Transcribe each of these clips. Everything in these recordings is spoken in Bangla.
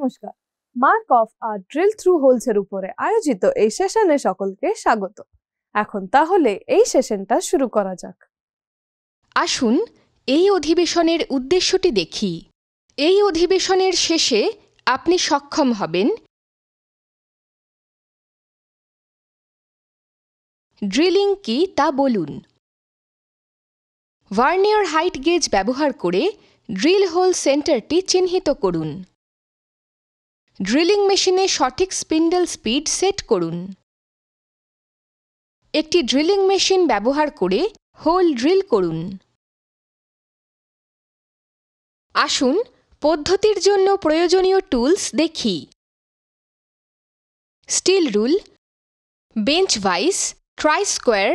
নমস্কার, মার্ক অফ আর ড্রিল থ্রু হোলস এর উপরে আয়োজিত এই সেশনে সকলকে স্বাগত। এখন তাহলে এই সেশনটা শুরু করা যাক। আসুন এই অধিবেশনের উদ্দেশ্যটি দেখি। এই অধিবেশনের শেষে আপনি সক্ষম হবেন ড্রিলিং কি তা বলুন, ভার্নিয়ার হাইট গেজ ব্যবহার করে ড্রিল হোল সেন্টারটি চিহ্নিত করুন, ড্রিলিং মেশিনে সঠিক স্পিন্ডল স্পিড সেট করুন, একটি ড্রিলিং মেশিন ব্যবহার করে হোল ড্রিল করুন। আসুন পদ্ধতির জন্য প্রয়োজনীয় টুলস দেখি। Steel rule, bench vice, try square,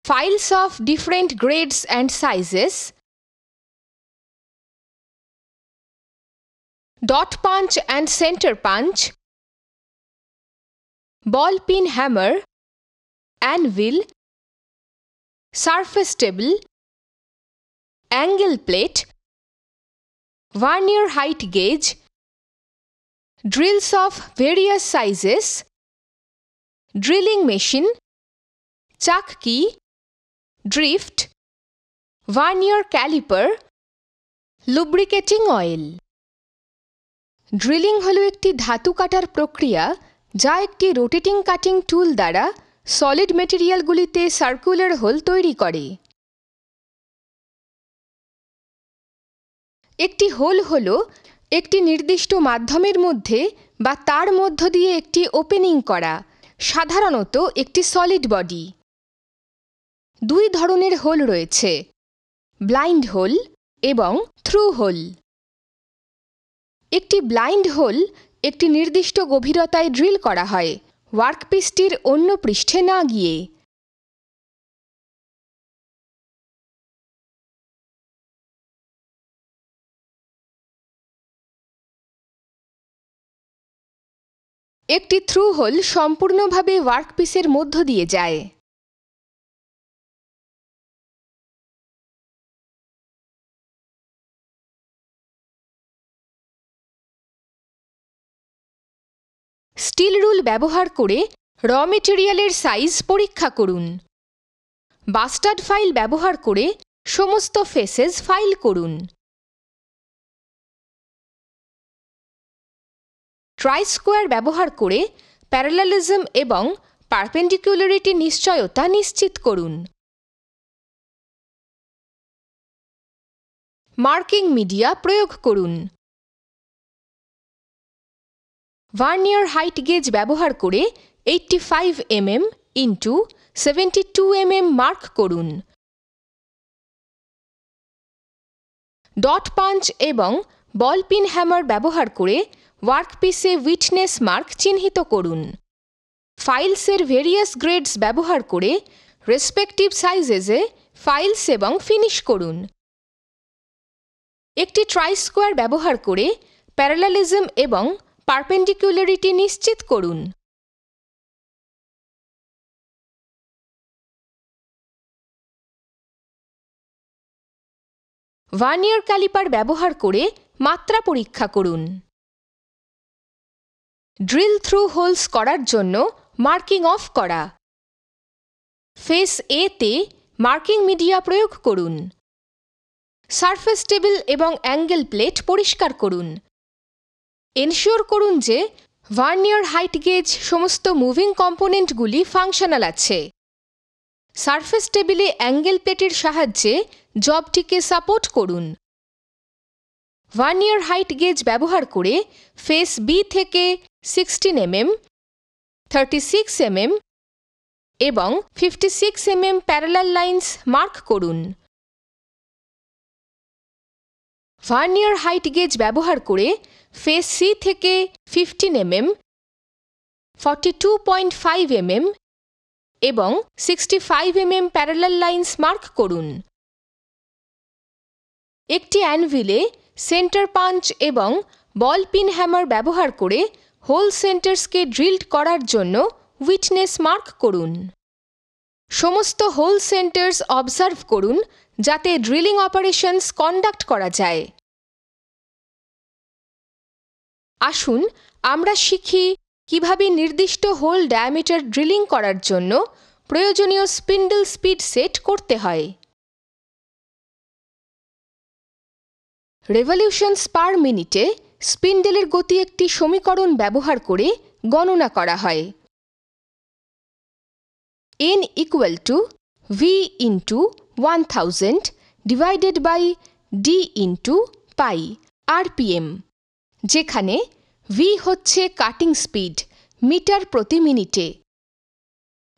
files of different grades and sizes, dot punch and center punch, ball peen hammer, anvil, surface table, angle plate, vernier height gauge, drills of various sizes, drilling machine, chuck key, drift, vernier caliper, lubricating oil. Drilling হলো একটি ধাতু কাটার প্রক্রিয়া যা একটি রোটেটিং কাটিং টুল দ্বারা সলিড মেটেরিয়ালগুলিতে সার্কুলার হোল তৈরি করে। একটি হোল হল একটি নির্দিষ্ট মাধ্যমের মধ্যে বা তার মধ্য দিয়ে একটি ওপেনিং করা, সাধারণত একটি সলিড বডি। দুই ধরনের হোল রয়েছে, ব্লাইন্ড হোল এবং থ্রু হোল। একটি ব্লাইন্ড হোল একটি নির্দিষ্ট গভীরতায় ড্রিল করা হয়, ওয়ার্কপিসটির অন্য পৃষ্ঠে না গিয়ে। একটি থ্রু হোল সম্পূর্ণভাবে ওয়ার্কপিসের মধ্য দিয়ে যায়। স্টিল রুল ব্যবহার করে র মেটেরিয়ালের সাইজ পরীক্ষা করুন। বাস্টার্ড ফাইল ব্যবহার করে সমস্ত ফেসেস ফাইল করুন। ট্রাই-স্কোয়ার ব্যবহার করে প্যারালালিজম এবং পারপেন্ডিকুলারিটি নিশ্চয়তা নিশ্চিত করুন। মার্কিং মিডিয়া প্রয়োগ করুন। ভার্নিয়ার হাইট গেজ ব্যবহার করে 85 mm ইন্টু 72 mm মার্ক করুন। ডট পাঞ্চ এবং বল পিন হ্যামার ব্যবহার করে ওয়ার্কপিসে উইটনেস মার্ক চিহ্নিত করুন। ফাইলসের ভেরিয়াস গ্রেডস ব্যবহার করে রেসপেক্টিভ সাইজেসে ফাইলস এবং ফিনিশ করুন। একটি ট্রাই-স্কোয়ার ব্যবহার করে প্যারালালিজম এবং পারপেন্ডিকুলারিটি নিশ্চিত করুন। ভার্নিয়ার ক্যালিপার ব্যবহার করে মাত্রা পরীক্ষা করুন। ড্রিল থ্রু হোলস করার জন্য মার্কিং অফ করা। ফেস এ তে মার্কিং মিডিয়া প্রয়োগ করুন। সারফেস টেবিল এবং অ্যাঙ্গেল প্লেট পরিষ্কার করুন। এনশিওর করুন যে ভার্নিয়ার হাইট গেজ সমস্ত মুভিং কম্পোনেন্টগুলি ফাংশনাল আছে। সারফেস টেবিলে অ্যাঙ্গেল প্লেটের সাহায্যে জবটিকে সাপোর্ট করুন। ভার্নিয়ার হাইট গেজ ব্যবহার করে ফেস বি থেকে 16 mm, 36 mm এবং 56 mm প্যারালাল লাইন্স মার্ক করুন। ভার্নিয়ার হাইট গেজ ব্যবহার করে ফেস সি থেকে 15 mm, 42.5 mm এবং 65 mm প্যারালাল লাইন্স মার্ক করুন। একটি অ্যানভিলে সেন্টার পাঞ্চ এবং বল পিন হ্যামার ব্যবহার করে হোল সেন্টার্সকে ড্রিলড করার জন্য উইটনেস মার্ক করুন। সমস্ত হোল সেন্টার্স অবজার্ভ করুন যাতে ড্রিলিং অপারেশনস কন্ডাক্ট করা যায়। আসুন আমরা শিখি কিভাবে নির্দিষ্ট হোল ডায়ামিটার ড্রিলিং করার জন্য প্রয়োজনীয় স্পিন্ডল স্পিড সেট করতে হয়। রেভলিউশনস পার মিনিটে স্পিন্ডেলের গতি একটি সমীকরণ ব্যবহার করে গণনা করা হয়। n equal to v into 1000 divided by d into pi rpm, যেখানে v হচ্ছে কাটিং স্পিড মিটার প্রতি মিনিটে,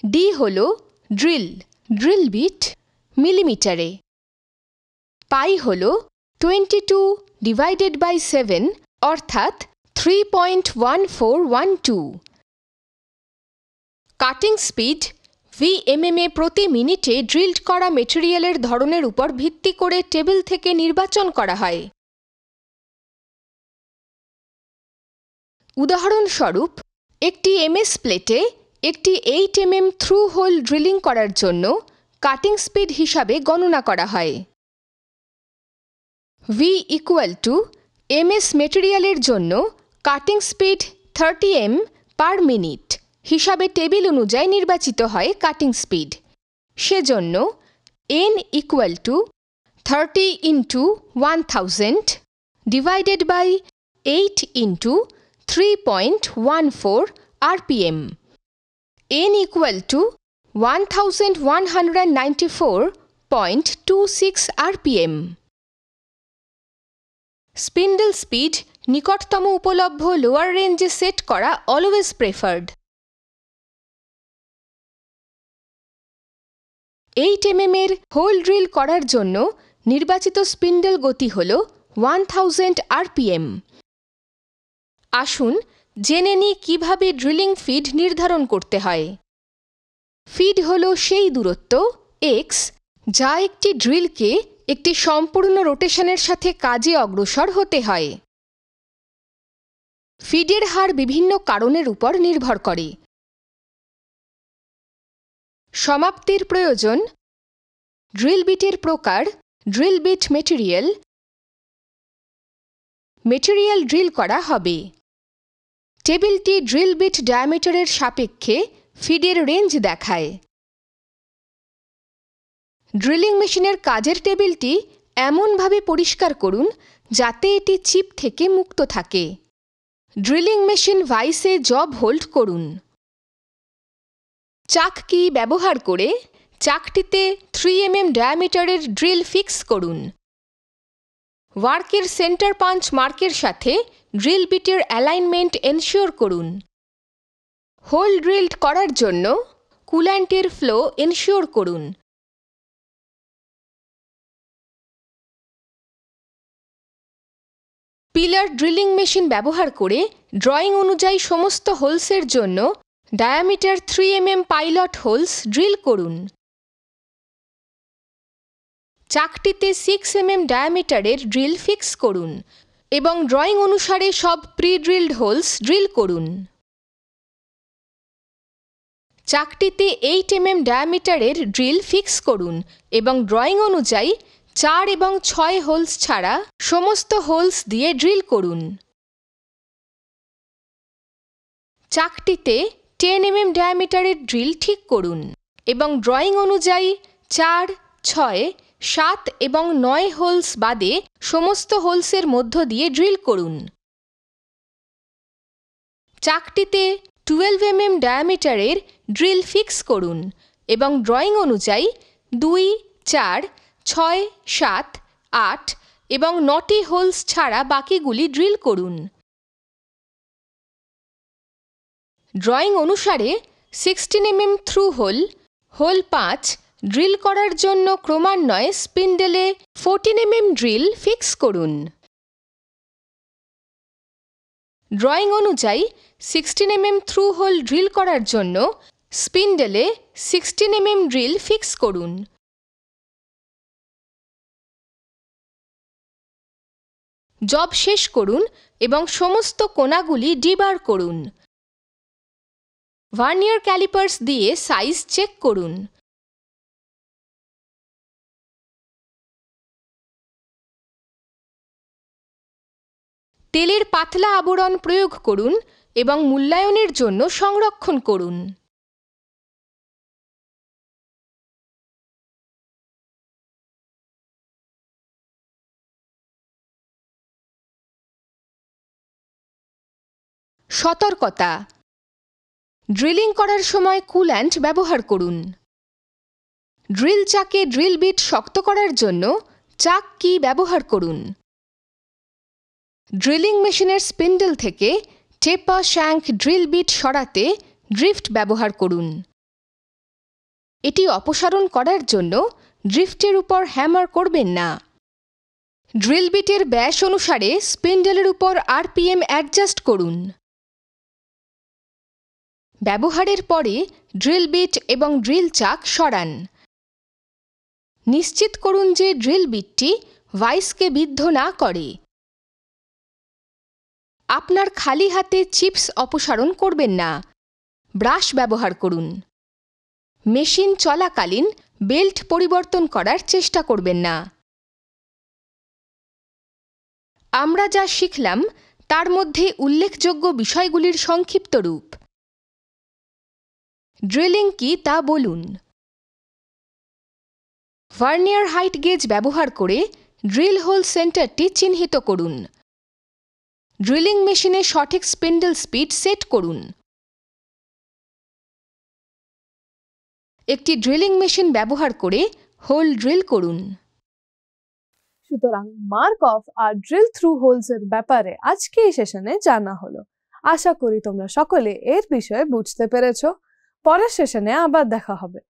d হল ড্রিল বিট মিলিমিটারে, পাই হল 22 ডিভাইডেড বাই 7 অর্থাৎ 3.1412। কাটিং স্পিড VMM এ প্রতি মিনিটে ড্রিলড করা মেটেরিয়ালের ধরনের উপর ভিত্তি করে টেবিল থেকে নির্বাচন করা হয়। উদাহরণস্বরূপ, একটি MS প্লেটে একটি 8 mm থ্রু হোল ড্রিলিং করার জন্য কাটিং স্পিড হিসাবে গণনা করা হয়। V ইকুয়াল টু MS মেটেরিয়ালের জন্য cutting speed 30 m per minute হিসাবে টেবিল অনুযায়ী নির্বাচিত হয় কাটিং স্পিড। সেজন্য n equal to 30 into 1000 divided by 8 into 3.14 rpm, n equal to 1194.26 rpm। Spindle speed নিকটতম উপলব্ধ লোয়ার রেঞ্জে সেট করা অলওয়েজ প্রেফার্ড। 8 mm এর হোল ড্রিল করার জন্য নির্বাচিত স্পিন্ডল গতি হল 1000 rpm। আসুন জেনে নিই কিভাবে ড্রিলিং ফিড নির্ধারণ করতে হয়। ফিড হল সেই দূরত্ব x যা একটি ড্রিলকে একটি সম্পূর্ণ রোটেশনের সাথে কাজে অগ্রসর হতে হয়। ফিডের হার বিভিন্ন কারণের উপর নির্ভর করে। সমাপ্তির প্রয়োজন, ড্রিল বিটের প্রকার, ড্রিল বিট মেটেরিয়াল ড্রিল করা হবে। টেবিলটি ড্রিল বিট ডায়ামিটারের সাপেক্ষে ফিডের রেঞ্জ দেখায়। ড্রিলিং মেশিনের কাজের টেবিলটি এমনভাবে পরিষ্কার করুন যাতে এটি চিপ থেকে মুক্ত থাকে। ড্রিলিং মেশিন ভাইসে জব হোল্ড করুন। চাক কি ব্যবহার করে চাকটিতে 3 mm ডায়ামিটারের ড্রিল ফিক্স করুন। ওয়ার্কের সেন্টার পাঞ্চ মার্কের সাথে ড্রিল বিটের অ্যালাইনমেন্ট এনশিওর করুন। হোল ড্রিলড করার জন্য কুল্যান্টের ফ্লো এনশিওর করুন। পিলার ড্রিলিং মেশিন ব্যবহার করে ড্রয়িং অনুযায়ী সমস্ত হোলসের জন্য diameter 3 mm pilot holes drill করুন। চাকটিতে 6 mm ডায়ামিটারের ড্রিল ফিক্স করুন এবং ড্রয়িং অনুসারে সব প্রি ড্রিলড হোলস ড্রিল করুন। চাকটিতে 8 mm ডায়ামিটারের ড্রিল ফিক্স করুন এবং ড্রয়িং অনুযায়ী 4 এবং 6 হোলস ছাড়া সমস্ত হোলস দিয়ে ড্রিল করুন। চাকটিতে 10 mm ডায়ামিটারের ড্রিল ঠিক করুন এবং ড্রয়িং অনুযায়ী 4, 6, 7 এবং 9 হোলস বাদে সমস্ত হোলসের মধ্য দিয়ে ড্রিল করুন। চাকটিতে 12 mm ডায়ামিটারের ড্রিল ফিক্স করুন এবং ড্রয়িং অনুযায়ী 2, 4, 6, 7, 8 এবং 9টি হোলস ছাড়া বাকিগুলি ড্রিল করুন। ড্রয়িং অনুসারে 16 mm থ্রু হোল 5 ড্রিল করার জন্য ক্রমান্বয়ে স্পিন্ডেলে 14 mm ড্রিল ফিক্স করুন। ড্রয়িং অনুযায়ী 16 mm থ্রু হোল ড্রিল করার জন্য স্পিন্ডেলে 16 mm ড্রিল ফিক্স করুন। জব শেষ করুন এবং সমস্ত কোণাগুলি ডিবার করুন। ভার্নিয়ার ক্যালিপার্স দিয়ে সাইজ চেক করুন। তেলের পাতলা আবরণ প্রয়োগ করুন এবং মূল্যায়নের জন্য সংরক্ষণ করুন। সতর্কতা: ড্রিলিং করার সময় কুল্যান্ট ব্যবহার করুন। ড্রিল চাকে ড্রিল বিট শক্ত করার জন্য চাক কি ব্যবহার করুন। ড্রিলিং মেশিনের স্পিন্ডল থেকে টেপার শ্যাঙ্ক ড্রিল বিট সরাতে ড্রিফট ব্যবহার করুন। এটি অপসারণ করার জন্য ড্রিফটের উপর হ্যামার করবেন না। ড্রিল বিটের ব্যাস অনুসারে স্পিন্ডলের উপর আরপিএম অ্যাডজাস্ট করুন। ব্যবহারের পরে ড্রিল বিট এবং ড্রিল চাক সরান। নিশ্চিত করুন যে ড্রিল বিটটি ভাইসকে বিদ্ধ না করে। আপনার খালি হাতে চিপস অপসারণ করবেন না। ব্রাশ ব্যবহার করুন। মেশিন চলাকালীন বেল্ট পরিবর্তন করার চেষ্টা করবেন না। আমরা যা শিখলাম তার মধ্যে উল্লেখযোগ্য বিষয়গুলির সংক্ষিপ্ত রূপ। ড্রিলিং কি তা বলুন। ভার্নিয়ার হাইট গেজ ব্যবহার করে ড্রিল হোল সেন্টারটি চিহ্নিত করুন। ড্রিলিং মেশিনে সঠিক স্পিন্ডল স্পিড সেট করুন। একটি ড্রিলিং মেশিন ব্যবহার করে হোল ড্রিল করুন। সুতরাং মার্ক অফ আর ড্রিল থ্রু হোলস এর ব্যাপারে আজকে এই সেশনে জানা হলো। আশা করি তোমরা সকলে এর বিষয়ে বুঝতে পেরেছো। পরের সেশনে আবার দেখা হবে।